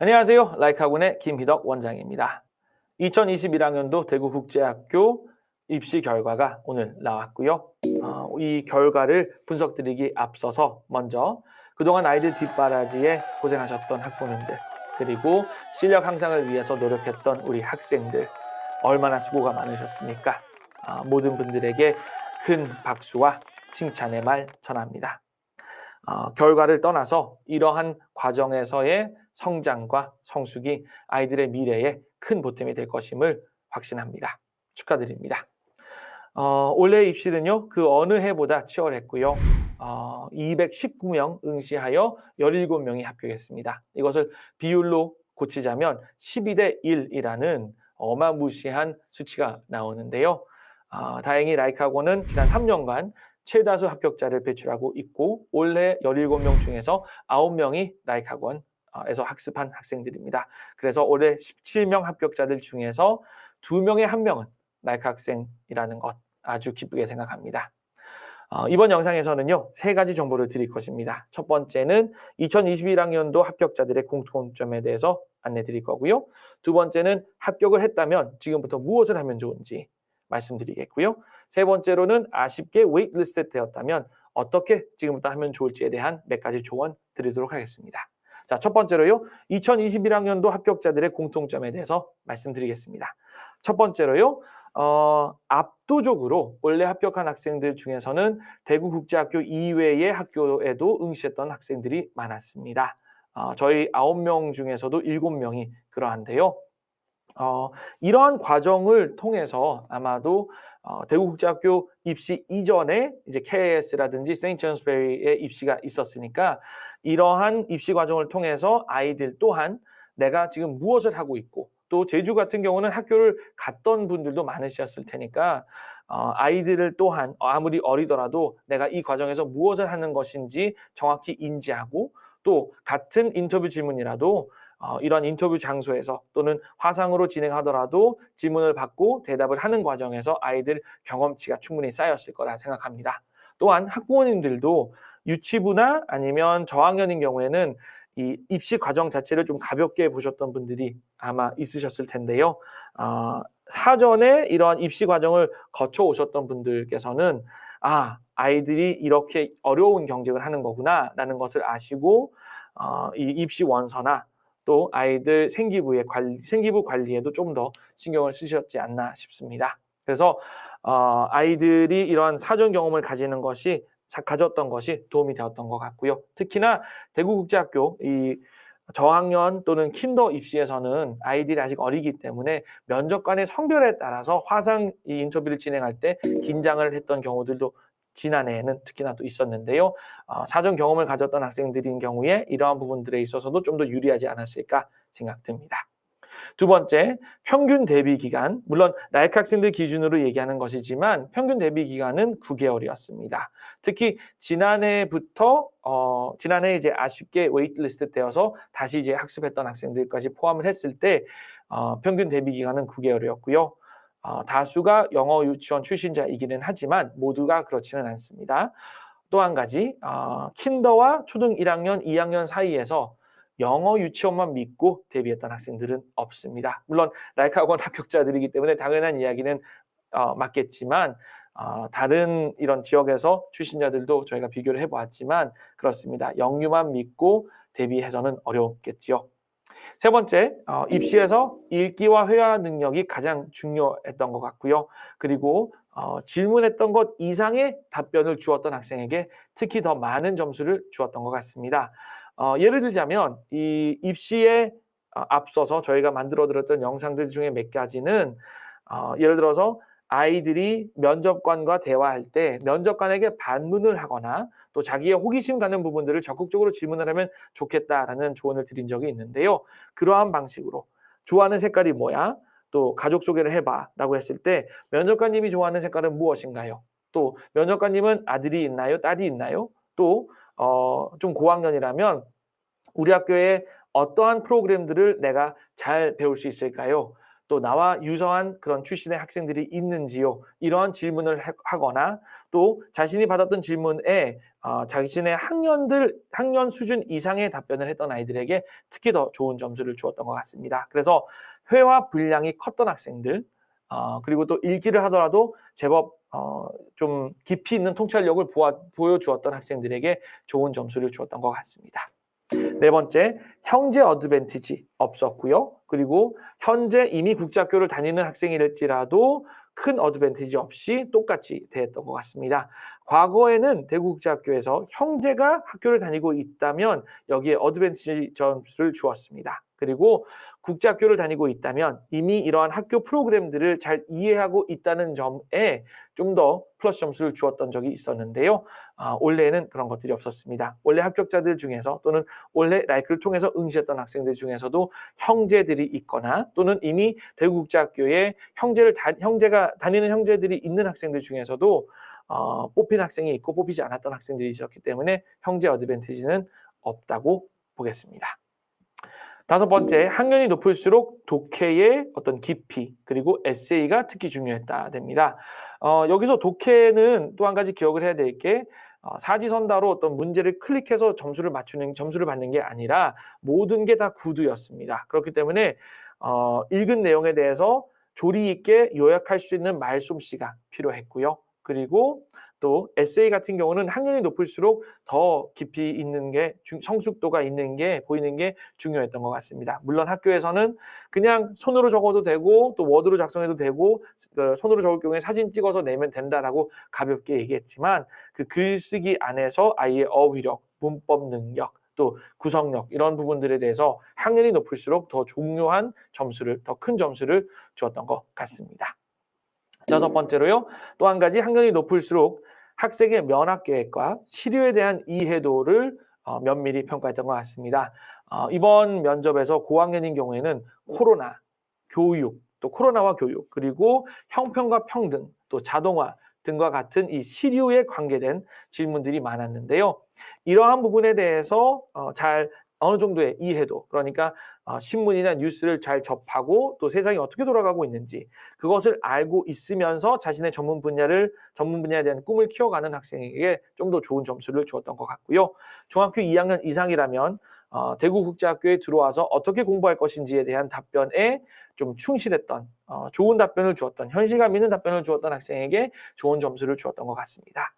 안녕하세요. 라이카군의 김희덕 원장입니다. 2021학년도 대구국제학교 입시 결과가 오늘 나왔고요. 이 결과를 분석드리기 앞서서 먼저 그동안 아이들 뒷바라지에 고생하셨던 학부모님들, 그리고 실력 향상을 위해서 노력했던 우리 학생들, 얼마나 수고가 많으셨습니까? 모든 분들에게 큰 박수와 칭찬의 말 전합니다. 결과를 떠나서 이러한 과정에서의 성장과 성숙이 아이들의 미래에 큰 보탬이 될 것임을 확신합니다. 축하드립니다. 올해 입시는요, 그 어느 해보다 치열했고요. 219명 응시하여 17명이 합격했습니다. 이것을 비율로 고치자면 12대 1이라는 어마무시한 수치가 나오는데요. 다행히 라이카고는 지난 3년간 최다수 합격자를 배출하고 있고 올해 17명 중에서 9명이 라이카곤에서 학습한 학생들입니다. 그래서 올해 17명 합격자들 중에서 2명의 1명은 라이카 학생이라는 것 아주 기쁘게 생각합니다. 이번 영상에서는요, 3가지 정보를 드릴 것입니다. 첫 번째는 2021학년도 합격자들의 공통점에 대해서 안내 드릴 거고요. 두 번째는 합격을 했다면 지금부터 무엇을 하면 좋은지 말씀드리겠고요. 세 번째로는 아쉽게 웨이트리스트 되었다면 어떻게 지금부터 하면 좋을지에 대한 몇 가지 조언 드리도록 하겠습니다. 자, 첫 번째로요, 2021학년도 합격자들의 공통점에 대해서 말씀드리겠습니다. 첫 번째로요, 압도적으로 올해 합격한 학생들 중에서는 대구국제학교 이외의 학교에도 응시했던 학생들이 많았습니다. 저희 9명 중에서도 7명이 그러한데요. 이러한 과정을 통해서 아마도 대구국제학교 입시 이전에 이제 KS라든지 세인트 존스베리의 입시가 있었으니까 이러한 입시 과정을 통해서 아이들 또한 내가 지금 무엇을 하고 있고 또 제주 같은 경우는 학교를 갔던 분들도 많으셨을 테니까 아이들을 또한 아무리 어리더라도 내가 이 과정에서 무엇을 하는 것인지 정확히 인지하고 또 같은 인터뷰 질문이라도 이런 인터뷰 장소에서 또는 화상으로 진행하더라도 질문을 받고 대답을 하는 과정에서 아이들 경험치가 충분히 쌓였을 거라 생각합니다. 또한 학부모님들도 유치부나 아니면 저학년인 경우에는 이 입시 과정 자체를 좀 가볍게 보셨던 분들이 아마 있으셨을 텐데요. 사전에 이러한 입시 과정을 거쳐 오셨던 분들께서는 아이들이 이렇게 어려운 경쟁을 하는 거구나라는 것을 아시고 이 입시 원서나 또 아이들 생기부 관리에도 좀 더 신경을 쓰셨지 않나 싶습니다. 그래서 아이들이 이러한 사전 경험을 가졌던 것이 도움이 되었던 것 같고요. 특히나 대구국제학교 이 저학년 또는 킨더 입시에서는 아이들이 아직 어리기 때문에 면접관의 성별에 따라서 화상 인터뷰를 진행할 때 긴장을 했던 경우들도 지난해에는 특히나 또 있었는데요. 사전 경험을 가졌던 학생들인 경우에 이러한 부분들에 있어서도 좀 더 유리하지 않았을까 생각됩니다. 두 번째, 평균 대비 기간. 물론 라이카 학생들 기준으로 얘기하는 것이지만 평균 대비 기간은 9개월이었습니다. 특히 지난해 이제 아쉽게 웨이트리스트 되어서 다시 이제 학습했던 학생들까지 포함을 했을 때 평균 대비 기간은 9개월이었고요. 다수가 영어 유치원 출신자이기는 하지만 모두가 그렇지는 않습니다. 또 한 가지, 킨더와 초등 1학년, 2학년 사이에서 영어 유치원만 믿고 데뷔했던 학생들은 없습니다. 물론 라이카 학원 합격자들이기 때문에 당연한 이야기는 맞겠지만 다른 이런 지역에서 출신자들도 저희가 비교를 해보았지만 그렇습니다. 영유만 믿고 데뷔해서는 어렵겠지요. 세 번째, 입시에서 읽기와 회화 능력이 가장 중요했던 것 같고요. 그리고 질문했던 것 이상의 답변을 주었던 학생에게 특히 더 많은 점수를 주었던 것 같습니다. 예를 들자면 이 입시에 앞서서 저희가 만들어드렸던 영상들 중에 몇 가지는 예를 들어서 아이들이 면접관과 대화할 때 면접관에게 반문을 하거나 또 자기의 호기심 가는 부분들을 적극적으로 질문을 하면 좋겠다라는 조언을 드린 적이 있는데요. 그러한 방식으로 좋아하는 색깔이 뭐야? 또 가족 소개를 해봐 라고 했을 때 면접관님이 좋아하는 색깔은 무엇인가요? 또 면접관님은 아들이 있나요? 딸이 있나요? 또 좀 고학년이라면 우리 학교에 어떠한 프로그램들을 내가 잘 배울 수 있을까요? 또 나와 유사한 그런 출신의 학생들이 있는지요? 이러한 질문을 하거나 또 자신이 받았던 질문에 자신의 학년 수준 이상의 답변을 했던 아이들에게 특히 더 좋은 점수를 주었던 것 같습니다. 그래서 회화 분량이 컸던 학생들, 그리고 또 읽기를 하더라도 제법 좀 깊이 있는 통찰력을 보여주었던 학생들에게 좋은 점수를 주었던 것 같습니다. 네 번째, 형제 어드밴티지 없었고요. 그리고 현재 이미 국제학교를 다니는 학생일지라도 큰 어드밴티지 없이 똑같이 대했던 것 같습니다. 과거에는 대구국제학교에서 형제가 학교를 다니고 있다면 여기에 어드밴티지 점수를 주었습니다. 그리고 국제학교를 다니고 있다면 이미 이러한 학교 프로그램들을 잘 이해하고 있다는 점에 좀 더 플러스 점수를 주었던 적이 있었는데요. 올해는 그런 것들이 없었습니다. 올해 합격자들 중에서 또는 올해 라이크를 통해서 응시했던 학생들 중에서도 형제들이 있거나 또는 이미 대구국제학교에 형제가 다니는 형제들이 있는 학생들 중에서도 뽑힌 학생이 있고 뽑히지 않았던 학생들이 있었기 때문에 형제 어드밴티지는 없다고 보겠습니다. 다섯 번째, 학년이 높을수록 독해의 어떤 깊이 그리고 에세이가 특히 중요했다 됩니다. 여기서 독해는 또 한 가지 기억을 해야 될 게 사지선다로 어떤 문제를 클릭해서 점수를 받는 게 아니라 모든 게 다 구두였습니다. 그렇기 때문에 읽은 내용에 대해서 조리 있게 요약할 수 있는 말솜씨가 필요했고요. 그리고 또 에세이 같은 경우는 학년이 높을수록 더 깊이 있는 게 성숙도가 있는 게 보이는 게 중요했던 것 같습니다. 물론 학교에서는 그냥 손으로 적어도 되고 또 워드로 작성해도 되고 손으로 적을 경우에 사진 찍어서 내면 된다라고 가볍게 얘기했지만 그 글쓰기 안에서 아이의 어휘력, 문법 능력 또 구성력 이런 부분들에 대해서 학년이 높을수록 더 중요한 점수를 더 큰 점수를 주었던 것 같습니다. 여섯 번째로요. 또 한 가지 학년이 높을수록 학생의 면학 계획과 시류에 대한 이해도를 면밀히 평가했던 것 같습니다. 이번 면접에서 고학년인 경우에는 코로나, 교육, 또 코로나와 교육, 그리고 형평과 평등, 또 자동화 등과 같은 이 시류에 관계된 질문들이 많았는데요. 이러한 부분에 대해서 어느 정도의 이해도, 그러니까 신문이나 뉴스를 잘 접하고 또 세상이 어떻게 돌아가고 있는지 그것을 알고 있으면서 자신의 전문 분야에 대한 꿈을 키워가는 학생에게 좀 더 좋은 점수를 주었던 것 같고요. 중학교 2학년 이상이라면 대구국제학교에 들어와서 어떻게 공부할 것인지에 대한 답변에 좀 충실했던 좋은 답변을 주었던 현실감 있는 답변을 주었던 학생에게 좋은 점수를 주었던 것 같습니다.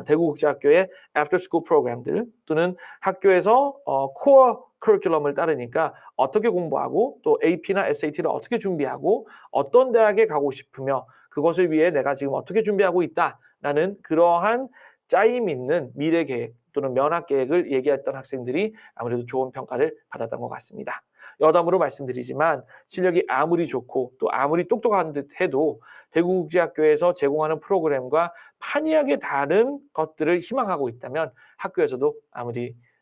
대구국제학교의 애프터 스쿨 프로그램들 또는 학교에서 코어 커리큘럼을 따르니까 어떻게 공부하고 또 AP나 SAT를 어떻게 준비하고 어떤 대학에 가고 싶으며 그것을 위해 내가 지금 어떻게 준비하고 있다라는 그러한 짜임 있는 미래 계획 또는 면학 계획을 얘기했던 학생들이 아무래도 좋은 평가를 받았던 것 같습니다. 여담으로 말씀드리지만 실력이 아무리 좋고 또 아무리 똑똑한 듯 해도 대구국제학교에서 제공하는 프로그램과 판이하게 다른 것들을 희망하고 있다면 학교에서도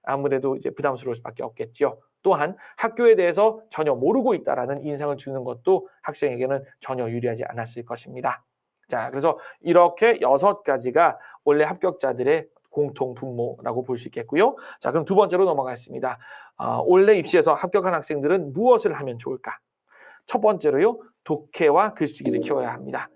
아무래도 이제 부담스러울 수밖에 없겠지요. 또한 학교에 대해서 전혀 모르고 있다라는 인상을 주는 것도 학생에게는 전혀 유리하지 않았을 것입니다. 자, 그래서 이렇게 6가지가 원래 합격자들의 공통 분모라고 볼 수 있겠고요. 자, 그럼 두 번째로 넘어가겠습니다. 올해 입시에서 합격한 학생들은 무엇을 하면 좋을까? 첫 번째로요, 독해와 글쓰기를 키워야 합니다.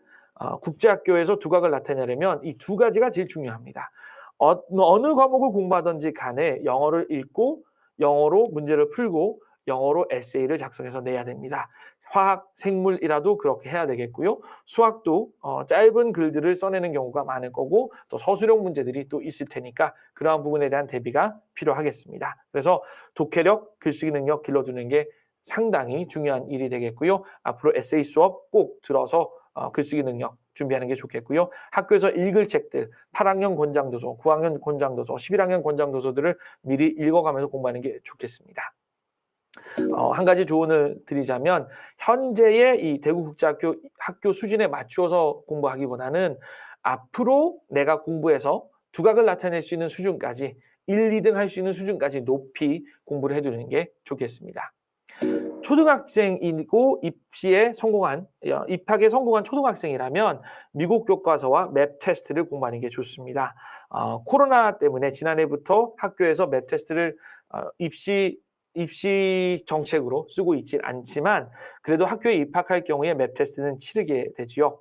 국제학교에서 두각을 나타내려면 이 두 가지가 제일 중요합니다. 어느 과목을 공부하든지 간에 영어를 읽고 영어로 문제를 풀고 영어로 에세이를 작성해서 내야 됩니다. 화학, 생물이라도 그렇게 해야 되겠고요. 수학도 짧은 글들을 써내는 경우가 많을 거고 또 서술형 문제들이 또 있을 테니까 그러한 부분에 대한 대비가 필요하겠습니다. 그래서 독해력, 글쓰기 능력 길러두는 게 상당히 중요한 일이 되겠고요. 앞으로 에세이 수업 꼭 들어서 글쓰기 능력 준비하는 게 좋겠고요. 학교에서 읽을 책들, 8학년 권장도서, 9학년 권장도서, 11학년 권장도서들을 미리 읽어가면서 공부하는 게 좋겠습니다. 한 가지 조언을 드리자면 현재의 이 대구국제학교 학교 수준에 맞추어서 공부하기보다는 앞으로 내가 공부해서 두각을 나타낼 수 있는 수준까지 1, 2등 할 수 있는 수준까지 높이 공부를 해두는 게 좋겠습니다. 초등학생이고 입학에 성공한 초등학생이라면 미국 교과서와 맵 테스트를 공부하는 게 좋습니다. 코로나 때문에 지난해부터 학교에서 맵 테스트를 입시 입시 정책으로 쓰고 있진 않지만 그래도 학교에 입학할 경우에 맵 테스트는 치르게 되지요.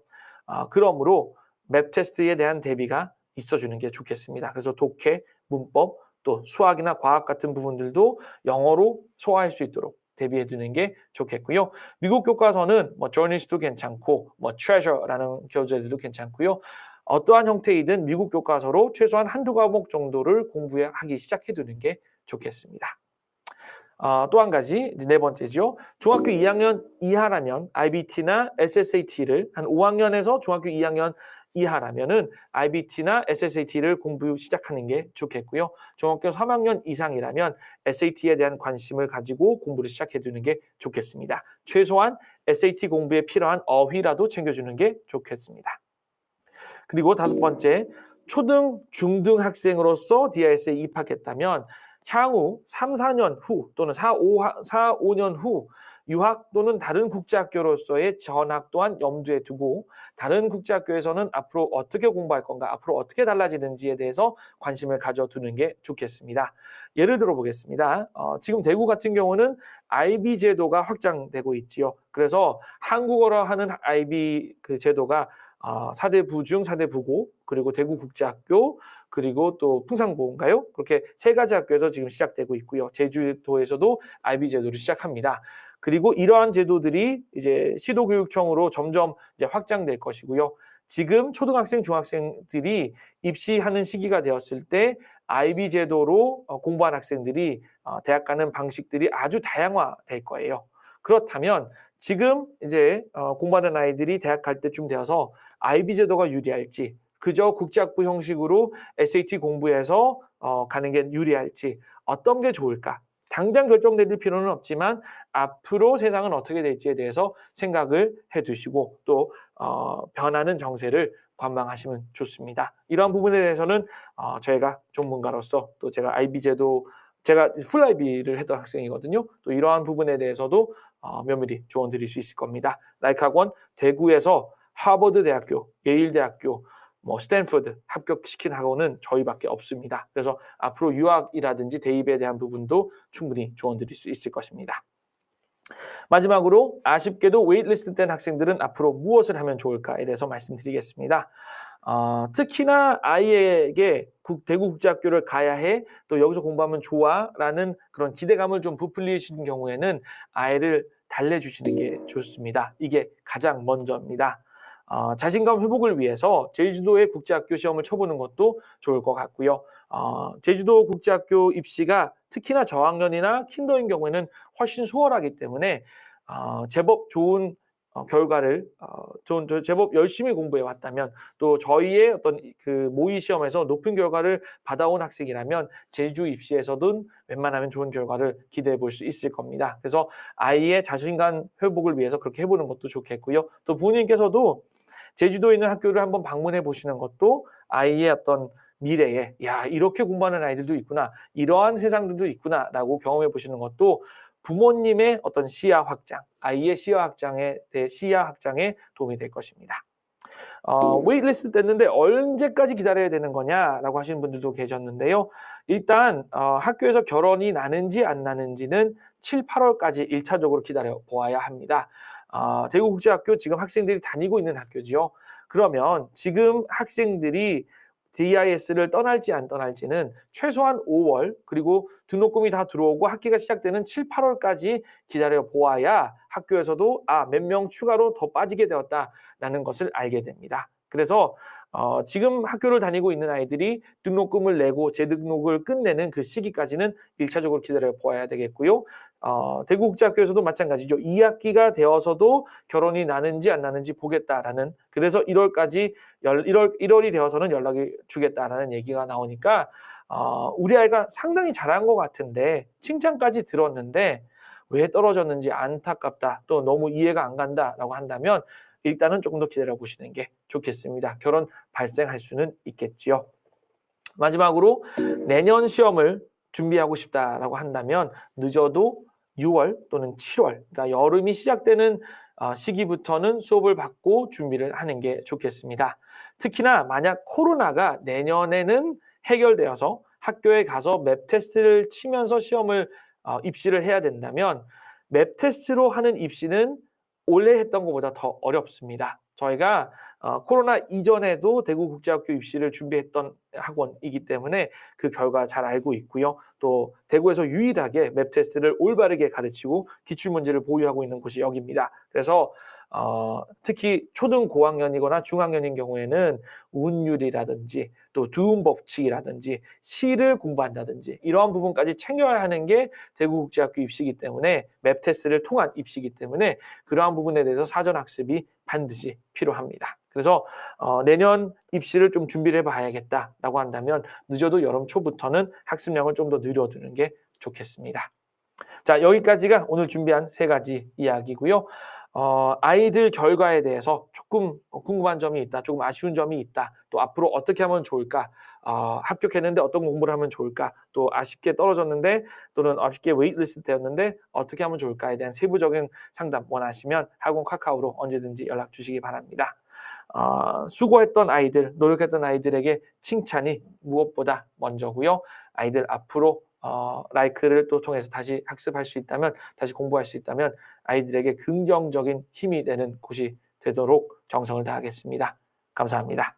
그러므로 맵 테스트에 대한 대비가 있어주는 게 좋겠습니다. 그래서 독해, 문법, 또 수학이나 과학 같은 부분들도 영어로 소화할 수 있도록 대비해 두는 게 좋겠고요. 미국 교과서는 뭐 journals도 괜찮고 뭐 treasure라는 교재들도 괜찮고요. 어떠한 형태이든 미국 교과서로 최소한 한두 과목 정도를 공부하기 시작해 두는 게 좋겠습니다. 또 한 가지, 네 번째죠. 중학교 2학년 이하라면 IBT나 SSAT를 한 5학년에서 중학교 2학년 이하라면은 IBT나 SSAT를 공부 시작하는 게 좋겠고요. 중학교 3학년 이상이라면 SAT에 대한 관심을 가지고 공부를 시작해 두는 게 좋겠습니다. 최소한 SAT 공부에 필요한 어휘라도 챙겨주는 게 좋겠습니다. 그리고 다섯 번째, 초등, 중등 학생으로서 DIS에 입학했다면 향후 3, 4년 후 또는 4, 5년 후 유학 또는 다른 국제학교로서의 전학 또한 염두에 두고 다른 국제학교에서는 앞으로 어떻게 공부할 건가, 앞으로 어떻게 달라지는지에 대해서 관심을 가져두는 게 좋겠습니다. 예를 들어 보겠습니다. 지금 대구 같은 경우는 IB 제도가 확장되고 있지요. 그래서 한국어로 하는 IB 그 제도가 4대 부중, 4대 부고, 그리고 대구국제학교, 그리고 또 풍산고인가요? 그렇게 세 가지 학교에서 지금 시작되고 있고요. 제주도에서도 IB 제도를 시작합니다. 그리고 이러한 제도들이 이제 시도교육청으로 점점 이제 확장될 것이고요. 지금 초등학생, 중학생들이 입시하는 시기가 되었을 때 IB 제도로 공부한 학생들이 대학 가는 방식들이 아주 다양화될 거예요. 그렇다면 지금 이제 공부하는 아이들이 대학 갈 때쯤 되어서 IB 제도가 유리할지, 그저 국제학부 형식으로 SAT 공부해서 가는 게 유리할지, 어떤 게 좋을까? 당장 결정될 필요는 없지만 앞으로 세상은 어떻게 될지에 대해서 생각을 해두시고 또 변하는 정세를 관망하시면 좋습니다. 이러한 부분에 대해서는 저희가 전문가로서 또 제가 IB 제도 제가 풀 IB를 했던 학생이거든요. 또 이러한 부분에 대해서도 면밀히 조언 드릴 수 있을 겁니다. 라이크학원 대구에서 하버드 대학교, 예일 대학교, 뭐 스탠포드 합격시킨 학원은 저희밖에 없습니다. 그래서 앞으로 유학이라든지 대입에 대한 부분도 충분히 조언 드릴 수 있을 것입니다. 마지막으로 아쉽게도 웨이트리스트 된 학생들은 앞으로 무엇을 하면 좋을까에 대해서 말씀드리겠습니다. 특히나 아이에게 대구국제학교를 가야 해, 또 여기서 공부하면 좋아라는 그런 기대감을 좀 부풀리시는 경우에는 아이를 달래주시는 게 좋습니다. 이게 가장 먼저입니다. 자신감 회복을 위해서 제주도의 국제학교 시험을 쳐보는 것도 좋을 것 같고요. 제주도 국제학교 입시가 특히나 저학년이나 킨더인 경우에는 훨씬 수월하기 때문에 제법 좋은 결과를 제법 열심히 공부해 왔다면 또 저희의 어떤 그 모의 시험에서 높은 결과를 받아온 학생이라면 제주 입시에서도 웬만하면 좋은 결과를 기대해 볼 수 있을 겁니다. 그래서 아이의 자신감 회복을 위해서 그렇게 해보는 것도 좋겠고요. 또 부모님께서도 제주도에 있는 학교를 한번 방문해 보시는 것도 아이의 어떤 미래에 야 이렇게 공부하는 아이들도 있구나, 이러한 세상들도 있구나라고 경험해 보시는 것도 부모님의 어떤 시야 확장, 아이의 시야 확장에 도움이 될 것입니다. 웨이트리스트 됐는데 언제까지 기다려야 되는 거냐라고 하시는 분들도 계셨는데요. 일단 학교에서 결혼이 나는지 안 나는지는 7, 8월까지 1차적으로 기다려 보아야 합니다. 대구국제학교 지금 학생들이 다니고 있는 학교지요. 그러면 지금 학생들이 DIS를 떠날지 안 떠날지는 최소한 5월 그리고 등록금이 다 들어오고 학기가 시작되는 7, 8월까지 기다려 보아야 학교에서도 몇 명 추가로 더 빠지게 되었다라는 것을 알게 됩니다. 그래서 지금 학교를 다니고 있는 아이들이 등록금을 내고 재등록을 끝내는 그 시기까지는 1차적으로 기다려 보아야 되겠고요. 대구국제학교에서도 마찬가지죠. 2학기가 되어서도 결혼이 나는지 안 나는지 보겠다라는, 그래서 1월이 되어서는 연락을 주겠다라는 얘기가 나오니까 우리 아이가 상당히 잘한 것 같은데 칭찬까지 들었는데 왜 떨어졌는지 안타깝다, 또 너무 이해가 안 간다라고 한다면 일단은 조금 더 기다려 보시는 게 좋겠습니다. 결혼 발생할 수는 있겠지요. 마지막으로 내년 시험을 준비하고 싶다라고 한다면 늦어도 6월 또는 7월, 그러니까 여름이 시작되는 시기부터는 수업을 받고 준비를 하는 게 좋겠습니다. 특히나 만약 코로나가 내년에는 해결되어서 학교에 가서 맵 테스트를 치면서 시험을 입시를 해야 된다면 맵 테스트로 하는 입시는 원래 했던 것보다 더 어렵습니다. 저희가 코로나 이전에도 대구국제학교 입시를 준비했던 학원이기 때문에 그 결과 잘 알고 있고요. 또 대구에서 유일하게 맵 테스트를 올바르게 가르치고 기출문제를 보유하고 있는 곳이 여기입니다. 그래서 특히 초등 고학년이거나 중학년인 경우에는 운율이라든지 또 두음 법칙이라든지 시를 공부한다든지 이러한 부분까지 챙겨야 하는 게 대구국제학교 입시이기 때문에 맵 테스트를 통한 입시이기 때문에 그러한 부분에 대해서 사전 학습이 반드시 필요합니다. 그래서 내년 입시를 좀 준비를 해봐야겠다라고 한다면 늦어도 여름 초부터는 학습량을 좀 더 늘려두는 게 좋겠습니다. 자, 여기까지가 오늘 준비한 3가지 이야기고요. 아이들 결과에 대해서 조금 궁금한 점이 있다, 조금 아쉬운 점이 있다, 또 앞으로 어떻게 하면 좋을까, 합격했는데 어떤 공부를 하면 좋을까, 또 아쉽게 떨어졌는데 또는 아쉽게 웨이트리스트 되었는데 어떻게 하면 좋을까에 대한 세부적인 상담 원하시면 학원 카카오로 언제든지 연락 주시기 바랍니다. 수고했던 아이들, 노력했던 아이들에게 칭찬이 무엇보다 먼저고요. 아이들 앞으로 라이크를 또 통해서 다시 학습할 수 있다면, 다시 공부할 수 있다면 아이들에게 긍정적인 힘이 되는 곳이 되도록 정성을 다하겠습니다. 감사합니다.